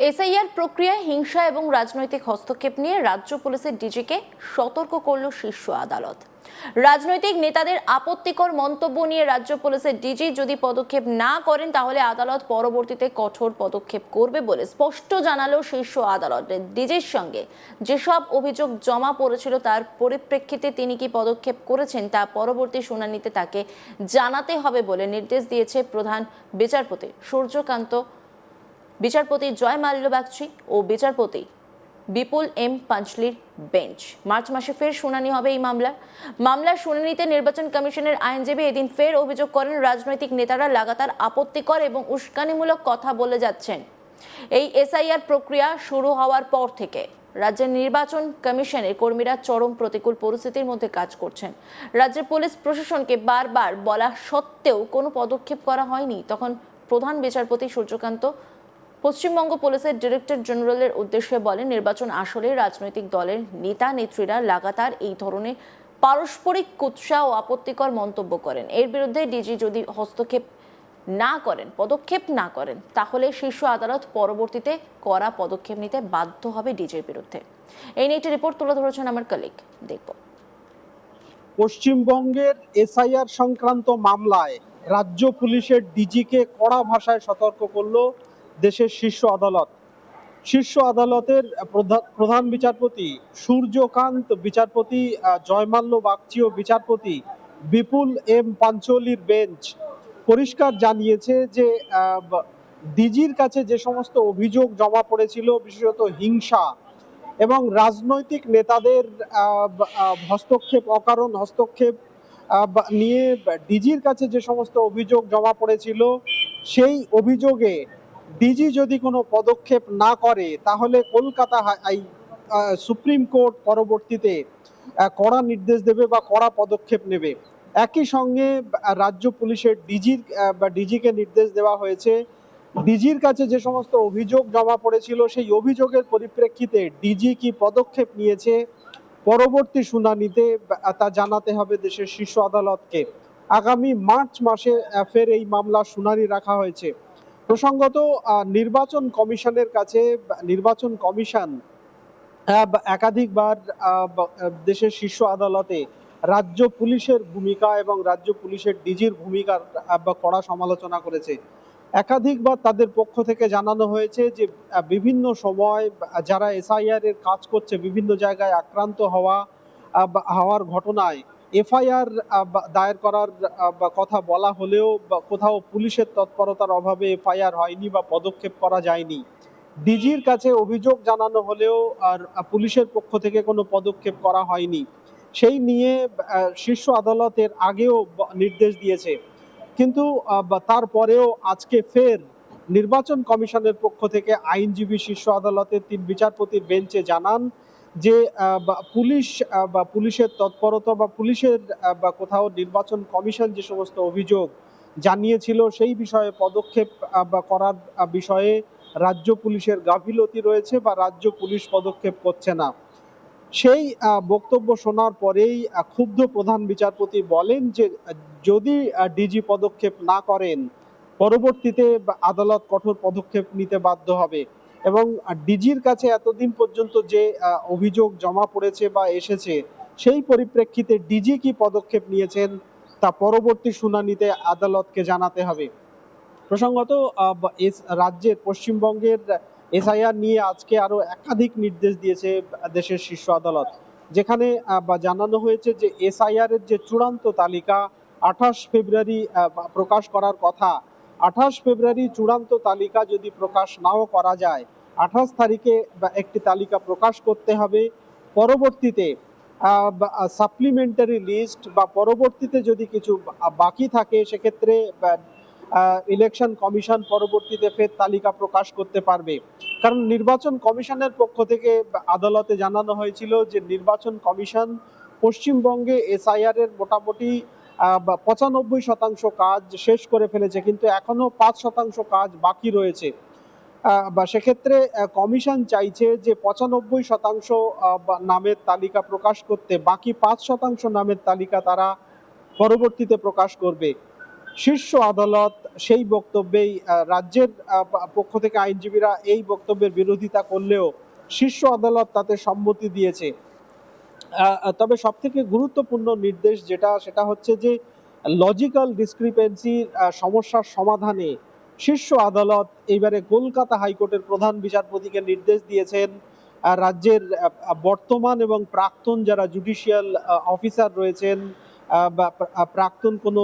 SIR প্রক্রিয়ায় হিংসা এবং রাজনৈতিক হস্তক্ষেপ নিয়ে রাজ্য পুলিশের ডিজিকে সতর্ক করল শীর্ষ আদালত। রাজনৈতিক নেতাদের আপত্তিকর মন্তব্য নিয়ে রাজ্য পুলিশের ডিজি যদি পদক্ষেপ না করেন তাহলে আদালত পরবর্তীতে কঠোর পদক্ষেপ করবে বলে স্পষ্ট জানালো শীর্ষ আদালত। ডিজির সঙ্গে যেসব অভিযোগ জমা পড়েছিল তার পরিপ্রেক্ষিতে তিনি কি পদক্ষেপ করেছেন তা পরবর্তী শুনানিতে তাকে জানাতে হবে বলে নির্দেশ দিয়েছে প্রধান বিচারপতি সূর্যকান্ত, বিচারপতি জয় মাল্য বাগচি ও বিচারপতি বিপুল এম পাঞ্চলির বেঞ্চ। মার্চ মাসে ফের শুনানি হবে এই মামলার শুনানিতে নির্বাচন কমিশনের আইনজীবী এদিন ফের অভিযোগ করেন রাজনৈতিক নেতারা লাগাতার আপত্তিকর এবং উস্কানিমূলক কথা বলে যাচ্ছেন। এই এসআইআর প্রক্রিয়া শুরু হওয়ার পর থেকে রাজ্যের নির্বাচন কমিশনের কর্মীরা চরম প্রতিকূল পরিস্থিতির মধ্যে কাজ করছেন। রাজ্যের পুলিশ প্রশাসনকে বারবার বলা সত্ত্বেও কোনো পদক্ষেপ করা হয়নি। তখন প্রধান বিচারপতি সূর্যকান্ত পশ্চিমবঙ্গ পুলিশের ডিরেক্টর জেনারেলের উদ্দেশ্যে বলেন, নির্বাচন আসলে রাজনৈতিক দলের নেতা নেত্রীরা লাগাতার এই ধরনের পারস্পরিক কুৎসা ও আপত্তিকর মন্তব্য করেন। এর বিরুদ্ধে ডিজি যদি পদক্ষেপ না করেন তাহলে শীর্ষ আদালত পরবর্তীতে কড়া পদক্ষেপ নিতে বাধ্য হবে ডিজির বিরুদ্ধে। এই নিয়ে একটি রিপোর্ট তুলে ধরেছেন আমার কলিগ। দেখব। পশ্চিমবঙ্গের এসআইআর সংক্রান্ত মামলায় রাজ্য পুলিশের ডিজিকে কড়া ভাষায় সতর্ক করলো দেশের শীর্ষ আদালত। শীর্ষ আদালতের প্রধান বিচারপতি সূর্যকান্ত, বিচারপতি জয়মাল্য বাগচি ও বিচারপতি বিপুল এম পাঞ্চলির বেঞ্চ পরিষ্কার জানিয়েছে যে ডিজির কাছে যে সমস্ত অভিযোগ জমা পড়েছিল, বিশেষত হিংসা এবং রাজনৈতিক নেতাদের হস্তক্ষেপ, অকারণ হস্তক্ষেপ নিয়ে ডিজির কাছে যে সমস্ত অভিযোগ জমা পড়েছিল, সেই অভিযোগে ডিজি যদি কোনো পদক্ষেপ না করে তাহলে কলকাতা সুপ্রিম কোর্ট পরবর্তীতে কড়া নির্দেশ দেবে বা কড়া পদক্ষেপ নেবে। একই সঙ্গে রাজ্য পুলিশের ডিজিকে নির্দেশ দেওয়া হয়েছে, ডিজির কাছে যে সমস্ত অভিযোগ জমা পড়েছিল সেই অভিযোগের পরিপ্রেক্ষিতে ডিজি কি পদক্ষেপ নিয়েছে পরবর্তী শুনানিতে তা জানাতে হবে দেশের শীর্ষ আদালতকে। আগামী মার্চ মাসে ফের এই মামলার শুনানি রাখা হয়েছে। প্রসঙ্গত, নির্বাচন কমিশনের কাছে নির্বাচন কমিশন একাধিকবার দেশের শীর্ষ আদালতে রাজ্য পুলিশের ভূমিকা এবং রাজ্য পুলিশের ডিজির ভূমিকার কড়া সমালোচনা করেছে। একাধিকবার তাদের পক্ষ থেকে জানানো হয়েছে যে বিভিন্ন সময় যারা এসআইআর এর কাজ করছে বিভিন্ন জায়গায় আক্রান্ত হওয়ার ঘটনায় এফআইআর দায়ের করার কথা বলা হলেও কোথাও পুলিশের তৎপরতার অভাবে এফআইআর হয়নি বা পদক্ষেপ করা যায়নি। ডিজির কাছে অভিযোগ জানানো হলেও আর পুলিশের পক্ষ থেকে কোনো পদক্ষেপ করা হয়নি। সেই নিয়ে শীর্ষ আদালতের আগেও নির্দেশ দিয়েছে, কিন্তু তারপরেও আজকে ফের নির্বাচন কমিশনের পক্ষ থেকে আইনজীবী শীর্ষ আদালতের 3 বিচারপতির বেঞ্চে জানান যে পুলিশের তৎপরতা বা পুলিশের কোথাও নির্বাচন কমিশন যে সমস্ত অভিযোগ জানিয়েছিল সেই বিষয়ে পদক্ষেপ করার বিষয়ে রাজ্য পুলিশের গাফিলতি রয়েছে বা রাজ্য পুলিশ পদক্ষেপ করছে না। সেই বক্তব্য শোনার পরেই ক্ষুব্ধ প্রধান বিচারপতি বলেন যে যদি ডিজি পদক্ষেপ না করেন পরবর্তীতে আদালত কঠোর পদক্ষেপ নিতে বাধ্য হবে এবং ডিজির কাছে এতদিন পর্যন্ত যে অভিযোগ জমা পড়েছে বা এসেছে সেই পরিপ্রেক্ষিতে ডিজি কি পদক্ষেপ নিয়েছেন তা পরবর্তী শুনানিতে আদালতকে জানাতে হবে। প্রসঙ্গত, রাজ্যের পশ্চিমবঙ্গের এসআইআর নিয়ে আজকে আরো একাধিক নির্দেশ দিয়েছে দেশের শীর্ষ আদালত, যেখানে জানানো হয়েছে যে এসআইআর এর যে চূড়ান্ত তালিকা 28 ফেব্রুয়ারি প্রকাশ করার কথা, 28 ফেব্রুয়ারি চূড়ান্ত তালিকা যদি প্রকাশ নাও করা যায় 28 তারিখে একটি তালিকা প্রকাশ করতে হবে। পরবর্তীতে সাপ্লিমেন্টারি লিস্ট বা পরবর্তীতে যদি কিছু বাকি থাকে সেক্ষেত্রে ইলেকশন কমিশন পরবর্তীতে ফের তালিকা প্রকাশ করতে পারবে। কারণ নির্বাচন কমিশনের পক্ষ থেকে আদালতে জানানো হয়েছিল যে নির্বাচন কমিশন পশ্চিমবঙ্গে এসআইআর এর মোটামুটি 95% কাজ শেষ করে ফেলেছে, কিন্তু এখনো 5% কাজ বাকি রয়েছে। বা সেক্ষেত্রে কমিশন চাইছে যে 95% নামের তালিকা প্রকাশ করতে, বাকি 5% নামের তালিকা তারা পরবর্তীতে প্রকাশ করবে। শীর্ষ আদালত সেই বক্তব্যেই রাজ্যের পক্ষ থেকে আইনজীবীরা এই বক্তব্যের বিরোধিতা করলেও শীর্ষ আদালত তাতে সম্মতি দিয়েছে। তবে সব থেকে গুরুত্বপূর্ণ নির্দেশ সেটা হচ্ছে যে লজিক্যাল ডিসক্রিপেন্সির সমস্যার সমাধানে শীর্ষ আদালত এইবারে কলকাতা হাইকোর্টের প্রধান বিচারপতিকে নির্দেশ দিয়েছেন রাজ্যের বর্তমান এবং প্রাক্তন যারা জুডিশিয়াল অফিসার রয়েছেন, বা প্রাক্তন কোনো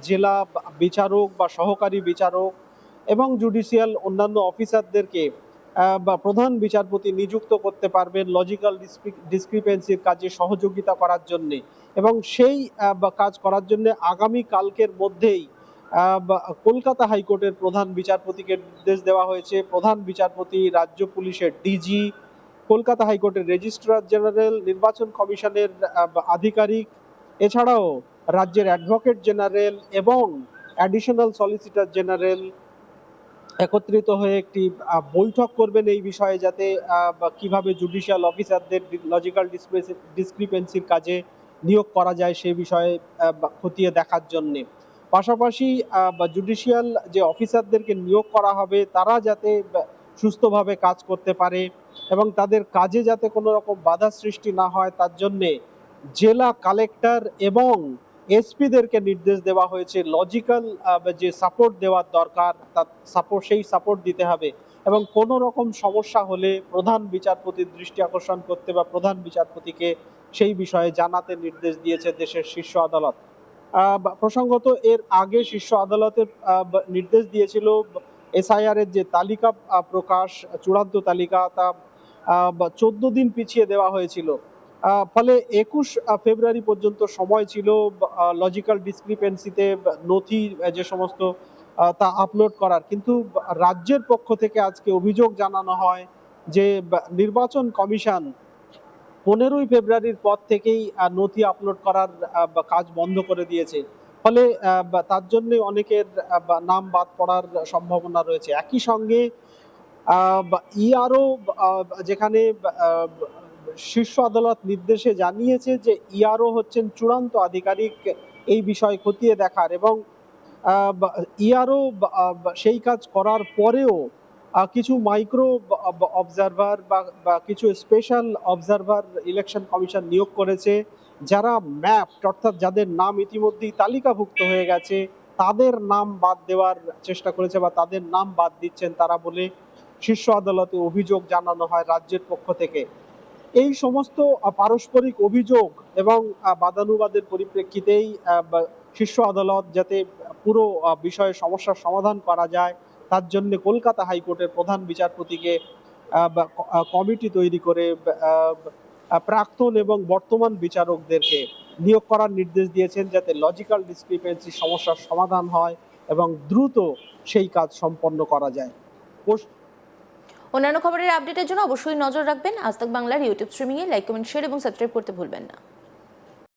জেলা বিচারক বা সহকারী বিচারক এবং জুডিশিয়াল অন্যান্য অফিসারদেরকে বা প্রধান বিচারপতি নিযুক্ত করতে পারবেন লজিক্যাল ডিসক্রিপেন্সির কাজে সহযোগিতা করার জন্য। এবং সেই কাজ করার জন্য আগামী কালকের মধ্যেই কলকাতা হাইকোর্টের প্রধান বিচারপতিকে নির্দেশ দেওয়া হয়েছে। প্রধান বিচারপতি, রাজ্য পুলিশের ডিজি, কলকাতা হাইকোর্টের রেজিস্ট্রার জেনারেল, নির্বাচন কমিশনের আধিকারিক, এছাড়াও রাজ্যের অ্যাডভোকেট জেনারেল এবং অ্যাডিশনাল সলিসিটর জেনারেল একত্রিত হয়ে একটি বৈঠক করবেন এই বিষয়ে, যাতে কিভাবে জুডিশিয়াল অফিসারদের লজিক্যাল ডিসক্রিপেন্সির কাজে নিয়োগ করা যায় সেই বিষয়ে খতিয়ে দেখার জন্য। পাশাপাশি জুডিশিয়াল যে অফিসারদেরকে নিয়োগ করা হবে তারা যাতে সুস্থভাবে কাজ করতে পারে এবং তাদের কাজে যাতে কোনো রকম বাধা সৃষ্টি না হয় তার জন্যে জেলা কালেক্টর এবং এসপিদেরকে নির্দেশ দেওয়া হয়েছে লজিক্যাল যে সাপোর্ট দেওয়ার দরকার সেই সাপোর্ট দিতে হবে এবং কোনো রকম সমস্যা হলে প্রধান বিচারপতির দৃষ্টি আকর্ষণ করতে বা প্রধান বিচারপতিকে সেই বিষয়ে জানাতে নির্দেশ দিয়েছে দেশের শীর্ষ আদালত। প্রসঙ্গত এর আগে শীর্ষ আদালতের নির্দেশ দিয়েছিল এসআইআর এর যে তালিকা প্রকাশ, চূড়ান্ত তালিকা, তা 14 দিন পিছিয়ে দেওয়া হয়েছিল। ফলে 21 ফেব্রুয়ারি পর্যন্ত সময় ছিল লজিক্যাল ডিসক্রিপেন্সিতে নথি যে সমস্ত তা আপলোড করার। কিন্তু রাজ্যের পক্ষ থেকে আজকে অভিযোগ জানানো হয় যে নির্বাচন কমিশন 15ই ফেব্রুয়ারির পর থেকেই নথি আপলোড করার কাজ বন্ধ করে দিয়েছে। ফলে তার জন্য অনেকের নাম বাদ পড়ার সম্ভাবনা রয়েছে। একই সঙ্গে ইআরও, যেখানে শীর্ষ আদালত নির্দেশে জানিয়েছে যে ইআরও হচ্ছেন চূড়ান্ত আধিকারিক এই বিষয় খতিয়ে দেখার, এবং ইআরও সেই কাজ করার পরেও কিছু মাইক্রো অবজারভার বা কিছু স্পেশাল অবজারভার ইলেকশন কমিশন নিয়োগ করেছে, যারা ম্যাপ অর্থাৎ যাদের নাম ইতিমধ্যেই তালিকাভুক্ত হয়ে গেছে তাদের নাম বাদ দেওয়ার চেষ্টা করেছে বা তাদের নাম বাদ দিচ্ছেন তারা বলে শীর্ষ আদালতে অভিযোগ জানানো হয় রাজ্যের পক্ষ থেকে। এই সমস্ত পারস্পরিক অভিযোগ এবং বাদানুবাদের পরিপ্রেক্ষিতেই শীর্ষ আদালত যাতে পুরো বিষয়ে সমস্যার সমাধান করা যায় তার জন্য কলকাতা হাইকোর্টের প্রধান বিচারপতিকে কমিটি তৈরি করে প্রাক্তন এবং বর্তমান বিচারকদেরকে নিয়োগ করার নির্দেশ দিয়েছেন, যাতে লজিক্যাল ডিসক্রিপেন্সি সমস্যার সমাধান হয় এবং দ্রুত সেই কাজ সম্পন্ন করা যায়। অন্যান্য খবরের আপডেটের জন্য অবশ্যই নজর রাখবেন আজ তাক বাংলার ইউটিউব স্ট্রিমিংয়ে। লাইক, কমেন্ট, শেয়ার এবং সাবস্ক্রাইব করতে ভুলবেন না।